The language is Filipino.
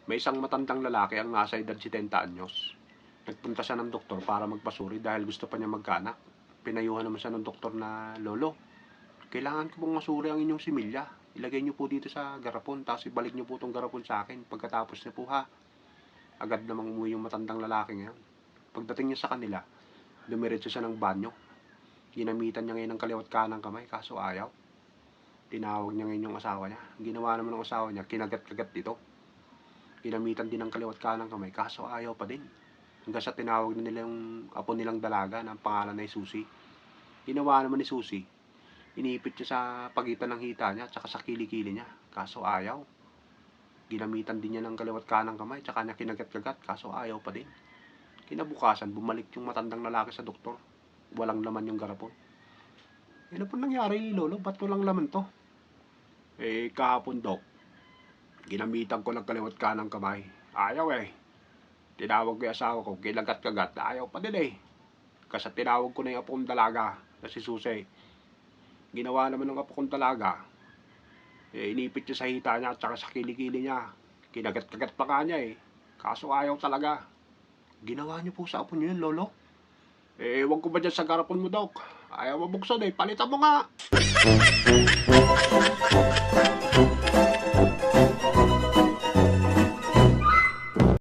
May isang matandang lalaki ang nasa edad 70 anyos. Nagpunta siya ng doktor para magpasuri dahil gusto pa niya magkaanak. Pinayuhan naman siya ng doktor na, "Lolo, kailangan ko pong masuri ang inyong similya. Ilagay niyo po dito sa garapon, tapos ibalik niyo po itong garapon sa akin. Pagkatapos niyo po ha." Agad namang umuwi yung matandang lalaki ngayon. Pagdating niya sa kanila, dumiretso siya ng banyo. Ginamitan niya ngayon ng kaliwat kanang kamay, kaso ayaw. Tinawag niya ngayon yung asawa niya. Ginawa naman ng asawa niya, kinagat-kagat dito. Ginamitan din ng kaliwat kanang kamay, kaso ayaw pa din. Hanggang sa tinawag na nila yung apo nilang dalaga na ang pangalan ay Susi. Ginawa naman ni Susi, inipit niya sa pagitan ng hita niya at saka sa kilikili niya, kaso ayaw. Ginamitan din niya ng kaliwat kanang kamay, tsaka niya kinagat-kagat, kaso ayaw pa din. Kinabukasan, bumalik yung matandang lalaki sa doktor. Walang laman yung garapon. Ano po nangyari, Lolo? Ba't walang laman to? Kahapon, Dok. Ginamitan ko ng kaliwat kanang kamay. Ayaw eh. Tinawag ko yung asawa ko, kinagat-kagat, ayaw pa din eh. Kasi tinawag ko na yung apo kong dalaga na si Susi. Ginawa naman ng apo kong dalaga. Inipit niya sa hita niya at saka sa kilikili niya. Kinagat-kagat pa nga niya eh. Kaso ayaw talaga. Ginawa niyo po sa apo niyo yun, Lolo? Wag ko ba dyan sa garapon mo, Dok? Ayaw mabuksan eh. Palitan mo nga!